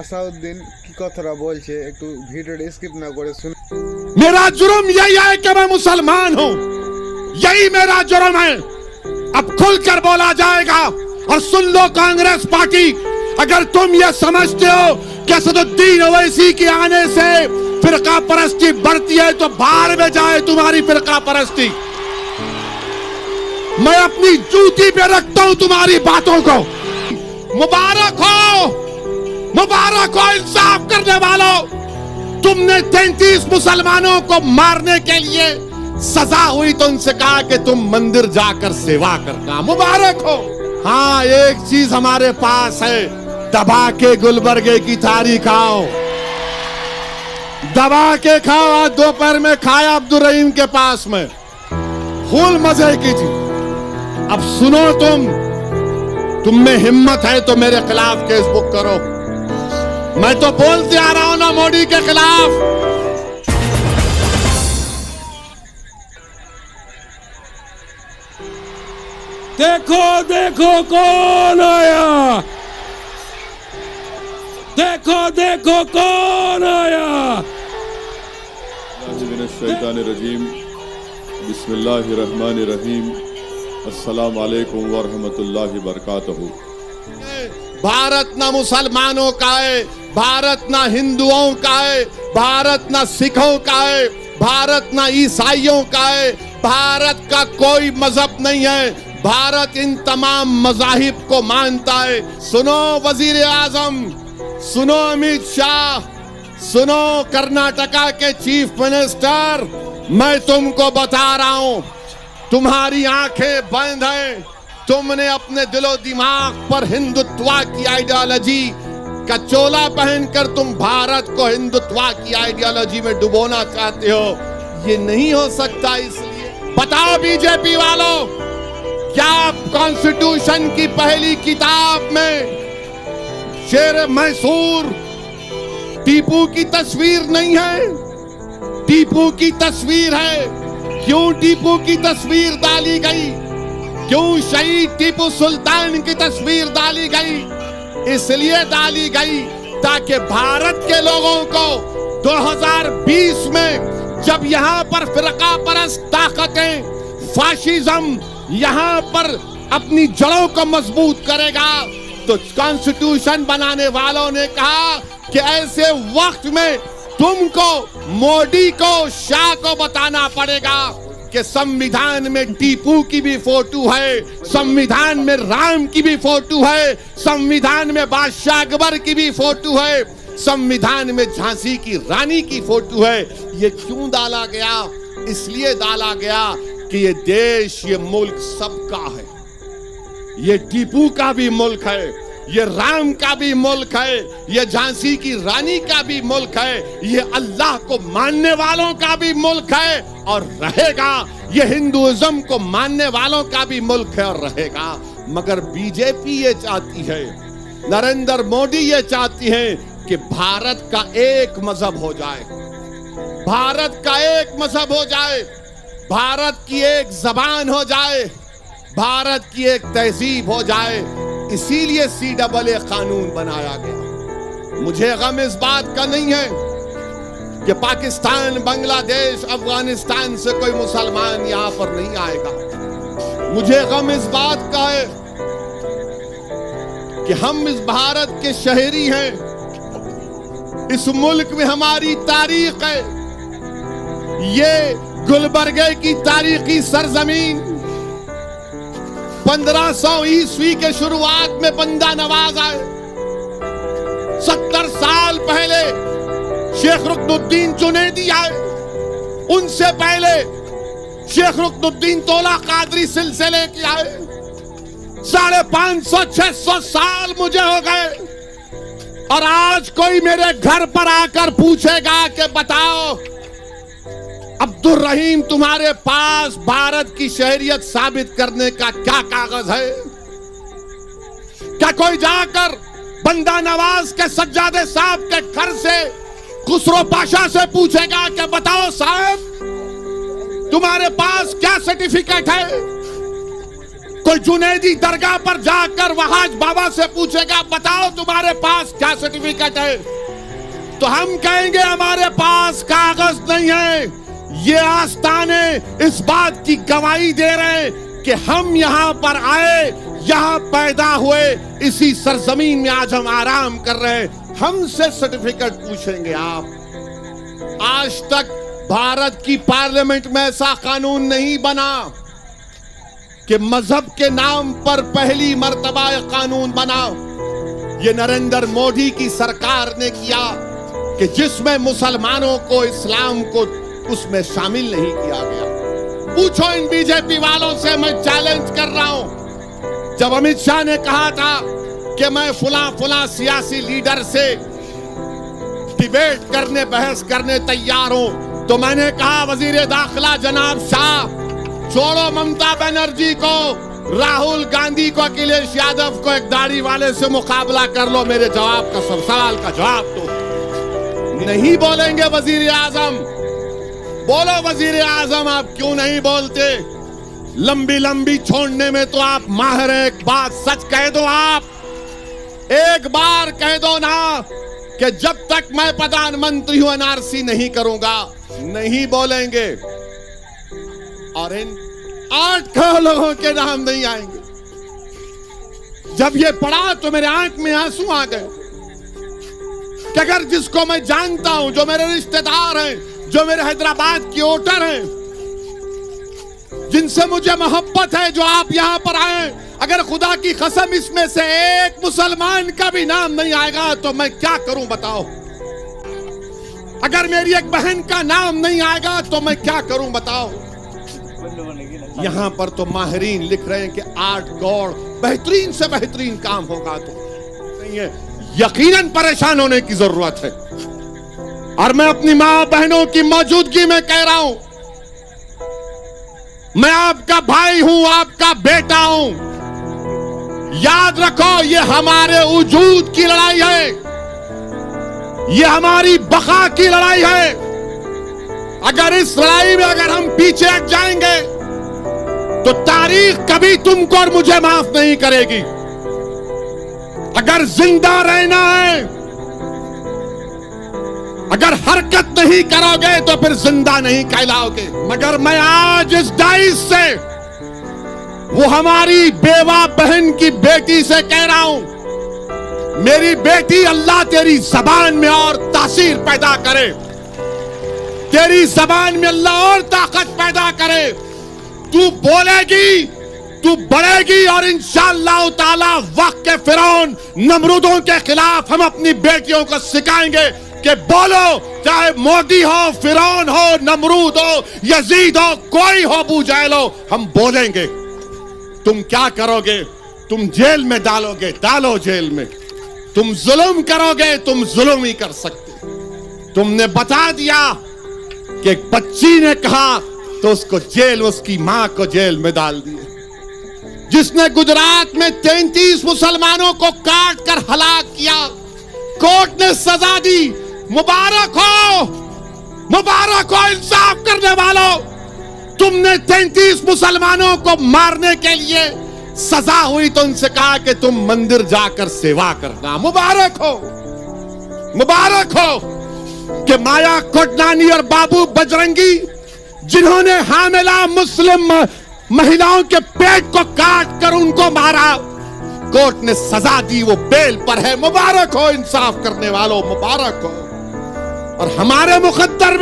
আসাউদ্দিন কি কথাটা বলছে একটু ভিডিওটা স্কিপ না করে শুন। मेरा जुर्म यही है कि मैं मुसलमान हूं, यही मेरा जुर्म है। अब खुलकर बोला जाएगा। और सुन लो कांग्रेस पार्टी, अगर तुम ये समझते हो कि असदुद्दीन ओवैसी के आने से फिरका परस्ती बढ़ती है तो बाहर में जाए तुम्हारी फिरका परस्ती। मैं अपनी जूती पे रखता हूं तुम्हारी बातों को। मुबारक हो इंसाफ करने वालों, तुमने 33 मुसलमानों को मारने के लिए सजा हुई तो उनसे कहा कि तुम मंदिर जाकर सेवा करना। मुबारक हो। हाँ, एक चीज हमारे पास है, दबा के गुलबर्गे की थाली खाओ, दबा के खाओ। आज दोपहर में खाया अब्दुल रहीम के पास में, फूल मजे की थी। अब सुनो, तुम में हिम्मत है तो मेरे खिलाफ केस बुक करो। मैं तो बोलते आ रहा हूं ना मोदी के खिलाफ। देखो देखो कौन आया, देखो देखो कौन आया। शैतानिर्रजीम, बिस्मिल्लाहिर्रहमानिर्रहीम, अस्सलाम वालेकुम व रहमतुल्लाहि व बरकातहू। भारत ना मुसलमानों का है, भारत ना हिंदुओं का है, भारत ना सिखों का है, भारत ना ईसाइयों का है। भारत का कोई मजहब नहीं है, भारत इन तमाम मजाहिब को मानता है। सुनो वजीर आजम, सुनो अमित शाह, सुनो कर्नाटका के चीफ मिनिस्टर, मैं तुमको बता रहा हूं, तुम्हारी आंखें बंद हैं। तुमने अपने दिलो दिमाग पर हिंदुत्व की आइडियोलॉजी का चोला पहनकर तुम भारत को हिंदुत्व की आइडियोलॉजी में डुबोना चाहते हो। ये नहीं हो सकता। इसलिए बताओ बीजेपी वालों, क्या कॉन्स्टिट्यूशन की पहली किताब में शेर मैसूर टीपू की तस्वीर नहीं है? टीपू की तस्वीर है। क्यों टीपू की तस्वीर डाली गई? क्यों शहीद टीपू सुल्तान की तस्वीर डाली गई? इसलिए डाली गई ताकि भारत के लोगों को 2020 में जब यहां पर फिरका परस्त ताकतें, फाशिज्म यहां पर अपनी जड़ों को मजबूत करेगा, तो कॉन्स्टिट्यूशन बनाने वालों ने कहा कि ऐसे वक्त में तुमको, मोदी को, शाह को बताना पड़ेगा कि संविधान में टीपू की भी फोटो है, संविधान में राम की भी फोटो है, संविधान में बादशाह अकबर की भी फोटो है, संविधान में झांसी की रानी की फोटो है। ये क्यों डाला गया? इसलिए डाला गया कि ये देश, ये मुल्क सबका है। ये टीपू का भी मुल्क है, ये राम का भी मुल्क है, ये झांसी की रानी का भी मुल्क है, ये अल्लाह को मानने वालों का भी मुल्क है और रहेगा। ये हिंदुइज्म को मानने वालों का भी मुल्क है और रहेगा। मगर बीजेपी ये चाहती है, नरेंद्र मोदी ये चाहती है कि भारत का एक मजहब हो जाए, भारत का एक मजहब हो जाए, भारत की एक जबान हो जाए, भारत की एक तहजीब हो जाए। इसीलिए CAA कानून बनाया गया। मुझे गम इस बात का नहीं है कि पाकिस्तान, बांग्लादेश, अफगानिस्तान से कोई मुसलमान यहां पर नहीं आएगा। मुझे गम इस बात का है कि हम इस भारत के शहरी हैं, इस मुल्क में हमारी तारीख है। ये गुलबर्गे की तारीखी सरजमीन 1500 ईस्वी के शुरुआत में बंदा नवाज आए। 70 साल पहले शेख रुकनुद्दीन जुनैदी आए। उनसे पहले शेख रुकनुद्दीन तौला कादरी सिलसिले के आए। 550-600 साल मुझे हो गए और आज कोई मेरे घर पर आकर पूछेगा कि बताओ अब्दुल रहीम, तुम्हारे पास भारत की शहरियत साबित करने का क्या कागज है? क्या कोई जाकर बंदा नवाज के सज्जादे साहब के घर से, खुसरो पाशा से पूछेगा कि बताओ साहब, तुम्हारे पास क्या सर्टिफिकेट है? कोई जुनैदी दरगाह पर जाकर वहां बाबा से पूछेगा बताओ तुम्हारे पास क्या सर्टिफिकेट है, तो हम कहेंगे हमारे पास कागज नहीं है। ये आस्ताने इस बात की गवाही दे रहे हैं कि हम यहां पर आए, यहां पैदा हुए, इसी सरजमीन में आज हम आराम कर रहे हैं। हमसे सर्टिफिकेट पूछेंगे आप। आज तक भारत की पार्लियामेंट में ऐसा कानून नहीं बना कि मजहब के नाम पर पहली मर्तबा कानून बना। ये नरेंद्र मोदी की सरकार ने किया कि जिसमें मुसलमानों को, इस्लाम को उसमें शामिल नहीं किया गया। पूछो इन बीजेपी वालों से, मैं चैलेंज कर रहा हूं। जब अमित शाह ने कहा था कि मैं फुला सियासी लीडर से डिबेट करने, बहस करने तैयार हूं, तो मैंने कहा वजीर दाखिला जनाब शाह, छोड़ो ममता बनर्जी को, राहुल गांधी को, अखिलेश यादव को, एक दाढ़ी वाले से मुकाबला कर लो, मेरे जवाब का सब सवाल का जवाब दो। नहीं बोलेंगे वजीर आजम। बोलो वजीर आजम, आप क्यों नहीं बोलते? लंबी लंबी छोड़ने में तो आप माहिर हैं। एक बात सच कह दो, आप एक बार कह दो ना कि जब तक मैं प्रधानमंत्री हूं एनआरसी नहीं करूंगा। नहीं बोलेंगे और इन 8 करोड़ लोगों के नाम नहीं आएंगे। जब ये पढ़ा तो मेरे आंख में आंसू आ गए कि अगर जिसको मैं जानता हूं, जो मेरे रिश्तेदार हैं, जो मेरे हैदराबाद की वोटर हैं, जिनसे मुझे मोहब्बत है, जो आप यहां पर आए, अगर खुदा की कसम इसमें से एक मुसलमान का भी नाम नहीं आएगा तो मैं क्या करूं बताओ? अगर मेरी एक बहन का नाम नहीं आएगा तो मैं क्या करूं बताओ? यहां पर तो माहिरीन लिख रहे हैं कि 8 करोड़ बेहतरीन से बेहतरीन काम होगा, तो नहीं है। यकीनन परेशान होने की जरूरत है। और मैं अपनी मां बहनों की मौजूदगी में कह रहा हूं, मैं आपका भाई हूं, आपका बेटा हूं। याद रखो, ये हमारे वजूद की लड़ाई है, ये हमारी बका की लड़ाई है। अगर इस लड़ाई में अगर हम पीछे हट जाएंगे तो तारीख कभी तुमको और मुझे माफ नहीं करेगी। अगर जिंदा रहना है, अगर हरकत नहीं करोगे तो फिर जिंदा नहीं कहलाओगे। मगर मैं आज इस डाइस से वो हमारी बेवा बहन की बेटी से कह रहा हूं, मेरी बेटी, अल्लाह तेरी जबान में और तासीर पैदा करे, तेरी जबान में अल्लाह और ताकत पैदा करे। तू बोलेगी, तू बढ़ेगी और इंशाअल्लाह ताला वक्त के फिरौन नमरूदों के खिलाफ हम अपनी बेटियों को सिखाएंगे कि बोलो, चाहे मोदी हो, फिरौन हो, नमरूद हो, यजीद हो, कोई हो, अबू जहल हो, हम बोलेंगे। तुम क्या करोगे? तुम जेल में डालोगे, डालो जेल में। तुम जुल्म करोगे, तुम जुल्म ही कर सकते। तुमने बता दिया कि एक बच्ची ने कहा तो उसको जेल, उसकी मां को जेल में डाल दिया। जिसने गुजरात में 33 मुसलमानों को काट कर हलाक किया, कोर्ट ने सजा दी। मुबारक हो, मुबारक हो इंसाफ करने वालों। तुमने 33 मुसलमानों को मारने के लिए सजा हुई तो उनसे कहा कि तुम मंदिर जाकर सेवा करना। मुबारक हो, मुबारक हो कि माया कोटलानी और बाबू बजरंगी, जिन्होंने हामिला मुस्लिम महिलाओं के पेट को काट कर उनको मारा, कोर्ट ने सजा दी, वो बेल पर है। मुबारक हो इंसाफ करने वालों, मुबारक हो। और हमारे मुकद्दर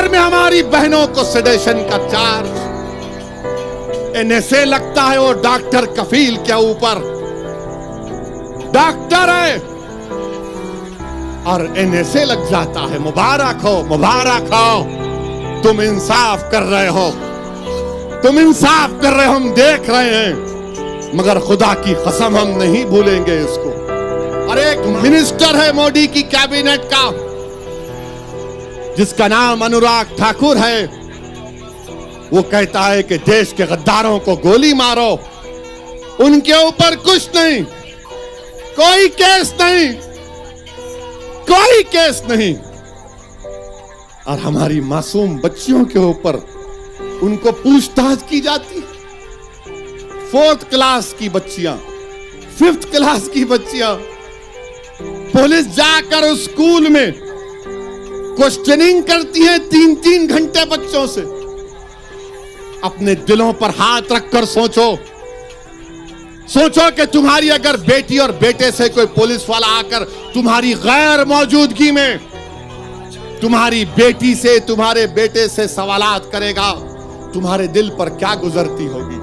में हमारी बहनों को सेडेशन का चार्ज, इन्हें से लगता है वो डॉक्टर कफील के ऊपर डॉक्टर है और इन्हें से लग जाता है। मुबारक हो, मुबारक हो, तुम इंसाफ कर रहे हो, तुम इंसाफ कर रहे हो, हम देख रहे हैं। मगर खुदा की कसम हम नहीं भूलेंगे इसको। और एक मिनिस्टर है मोदी की कैबिनेट का, जिसका नाम अनुराग ठाकुर है, वो कहता है कि देश के गद्दारों को गोली मारो, उनके ऊपर कुछ नहीं, कोई केस नहीं, कोई केस नहीं। और हमारी मासूम बच्चियों के ऊपर उनको पूछताछ की जाती। 4th क्लास की बच्चियां, 5th क्लास की बच्चियां, पुलिस जाकर उस स्कूल में क्वेश्चनिंग करती है 3-3 घंटे बच्चों से। अपने दिलों पर हाथ रखकर सोचो कि तुम्हारी अगर बेटी और बेटे से कोई पुलिस वाला आकर तुम्हारी गैर मौजूदगी में तुम्हारी बेटी से, तुम्हारे बेटे से सवालात करेगा, तुम्हारे दिल पर क्या गुजरती होगी।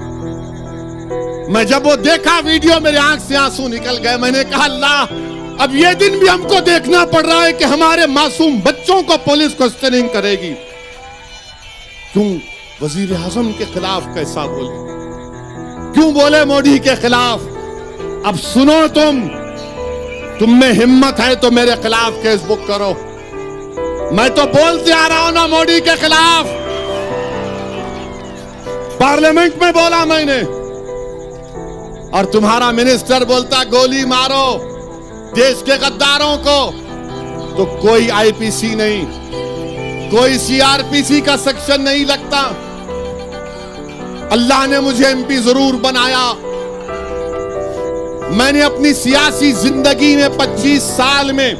मैं जब वो देखा वीडियो, मेरे आंख से आंसू निकल गए। मैंने कहा अल्लाह, अब ये दिन भी हमको देखना पड़ रहा है कि हमारे मासूम बच्चों को पुलिस क्वेश्चनिंग करेगी। क्यों वजीर आजम के खिलाफ कैसा बोले, क्यों बोले मोदी के खिलाफ? अब सुनो, तुम में हिम्मत है तो मेरे खिलाफ केस बुक करो। मैं तो बोलते आ रहा हूं ना मोदी के खिलाफ, पार्लियामेंट में बोला मैंने, और तुम्हारा मिनिस्टर बोलता गोली मारो देश के गद्दारों को, तो कोई आईपीसी नहीं, कोई सीआरपीसी का सेक्शन नहीं लगता। अल्लाह ने मुझे एमपी जरूर बनाया। मैंने अपनी सियासी जिंदगी में 25 साल में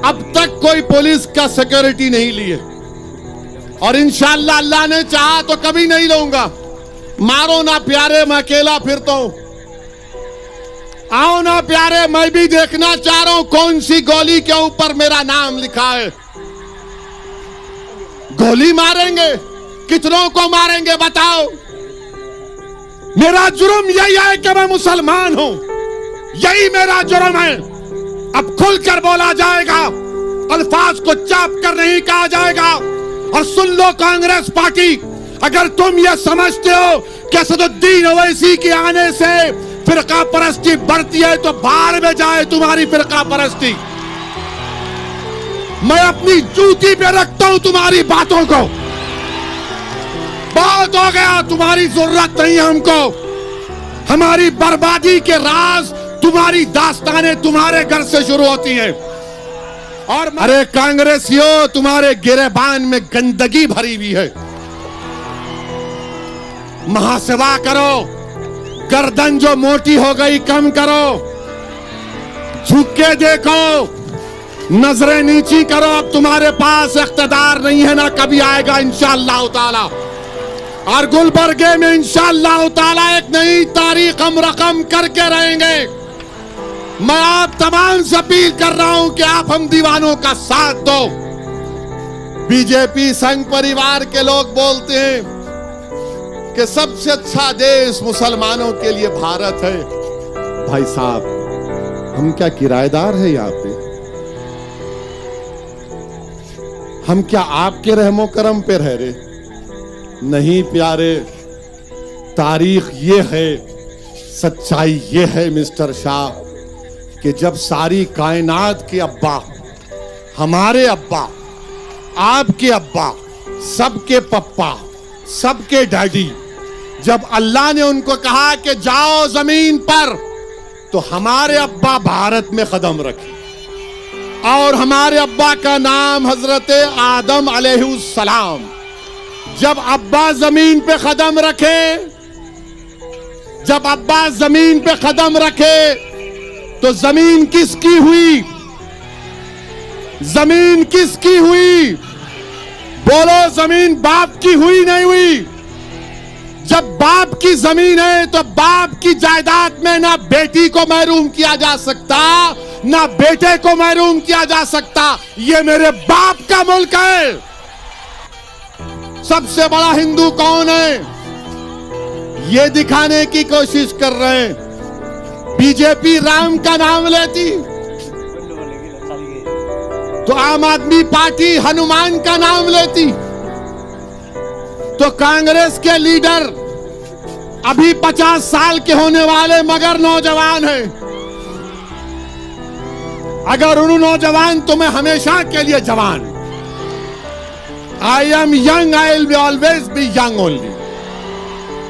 अब तक कोई पुलिस का सिक्योरिटी नहीं लिए, और इंशाअल्लाह अल्लाह ने चाहा तो कभी नहीं लूंगा। मारो ना प्यारे, मैं अकेला फिरता हूं। आओ ना प्यारे, मैं भी देखना चाह रहा हूं कौन सी गोली के ऊपर मेरा नाम लिखा है। गोली मारेंगे, कितनों को मारेंगे बताओ? मेरा जुर्म यही है कि मैं मुसलमान हूं, यही मेरा जुर्म है। अब खुलकर बोला जाएगा, अल्फाज को चाप कर नहीं कहा जाएगा। और सुन लो कांग्रेस पार्टी, अगर तुम ये समझते हो कि असदुद्दीन ओवैसी के आने से फिरका परस्ती बढ़ती है तो बाहर में जाए तुम्हारी फिरका परस्ती। मैं अपनी जूती पे रखता हूं तुम्हारी बातों को। बहुत हो गया, तुम्हारी जरूरत नहीं है हमको। हमारी बर्बादी के राज, तुम्हारी दास्तानें तुम्हारे घर से शुरू होती हैं। और अरे कांग्रेसियों, तुम्हारे गिरेबान में गंदगी भरी हुई है। महासेवा करो, गर्दन जो मोटी हो गई कम करो, झुक के देखो, नजरें नीची करो। अब तुम्हारे पास इख्तिदार नहीं है, ना कभी आएगा इंशाअल्लाह ताला। और गुलबर्गे में इंशाअल्लाह ताला एक नई तारीख हम रकम करके रहेंगे। मैं आप तमाम से अपील कर रहा हूं कि आप हम दीवानों का साथ दो। बीजेपी संघ परिवार के लोग बोलते हैं कि सबसे अच्छा देश मुसलमानों के लिए भारत है। भाई साहब, हम क्या किराएदार है यहाँ पे? हम क्या आपके रहमो करम पे रह रहे? नहीं प्यारे, तारीख ये है, सच्चाई ये है मिस्टर शाह, कि जब सारी कायनात के अब्बा, हमारे अब्बा, आपके अब्बा, सबके पप्पा, सबके डैडी, जब अल्लाह ने उनको कहा कि जाओ जमीन पर, तो हमारे अब्बा भारत में कदम रखे। और हमारे अब्बा का नाम हजरत आदम अलैहिस्सलाम। जब अब्बा जमीन पे कदम रखे, जब अब्बा जमीन पे कदम रखे, तो जमीन किसकी हुई? जमीन किसकी हुई? बोलो, जमीन बाप की हुई नहीं हुई? जब बाप की जमीन है तो बाप की जायदाद में ना बेटी को महरूम किया जा सकता, ना बेटे को महरूम किया जा सकता। ये मेरे बाप का मुल्क है। सबसे बड़ा हिंदू कौन है? ये दिखाने की कोशिश कर रहे हैं। बीजेपी राम का नाम लेती तो आम आदमी पार्टी हनुमान का नाम लेती। तो कांग्रेस के लीडर अभी 50 साल के होने वाले मगर नौजवान हैं। अगर उन नौजवान तो मैं हमेशा के लिए जवान। I am young, I will always be young only.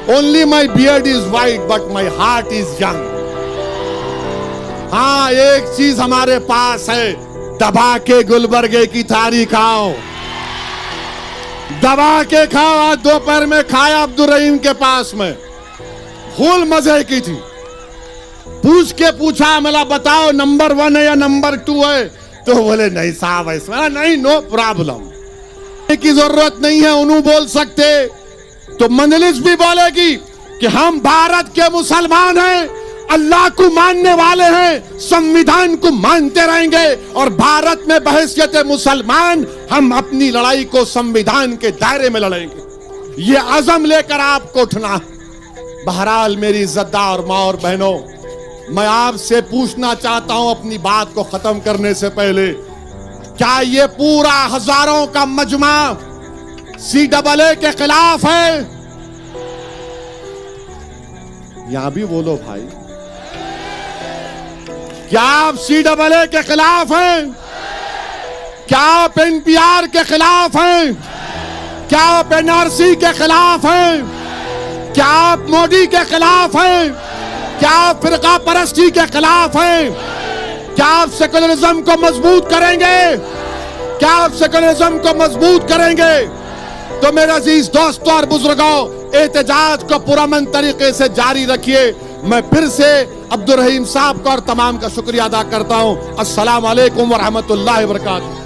Only my beard is white but my heart is young. हाँ, एक चीज हमारे पास है, दबा के गुलबर्गे की तारीख आओ। दबा के खाओ। आज दोपहर में खाया अब्दुल रहीम के पास में, फुल मजे की थी। पूछ के पूछा, मला बताओ नंबर 1 है या नंबर 2 है? तो बोले नहीं साहब ऐसा नहीं, नो प्रॉब्लम की जरूरत नहीं है, उन्होंने बोल सकते। तो मंजलिस भी बोलेगी कि हम भारत के मुसलमान हैं, अल्लाह को मानने वाले हैं, संविधान को मानते रहेंगे और भारत में बहैसियत मुसलमान हम अपनी लड़ाई को संविधान के दायरे में लड़ेंगे। ये अज़म लेकर आपको उठना है। बहरहाल मेरी इज्जतदार माँ और बहनों, मैं आपसे पूछना चाहता हूं अपनी बात को खत्म करने से पहले, क्या ये पूरा हजारों का मजमा CAA के खिलाफ है? यहां भी बोलो भाई, क्या आप CAA के खिलाफ हैं? क्या आप NPR के खिलाफ हैं? क्या आप NRC के खिलाफ हैं? क्या आप मोदी के खिलाफ हैं? क्या आप फिरका परस्ती के खिलाफ हैं? क्या आप सेकुलरिज्म को मजबूत करेंगे? क्या आप सेकुलरिज्म को मजबूत करेंगे? तो मेरे अजीज दोस्तों और बुजुर्गों, एहतजाज को पुरअमन तरीके से जारी रखिए। मैं फिर से अब्दुल रहीम साहब का और तमाम का शुक्रिया अदा करता हूं। अस्सलाम वालेकुम व रहमतुल्लाहि व बरकातहू।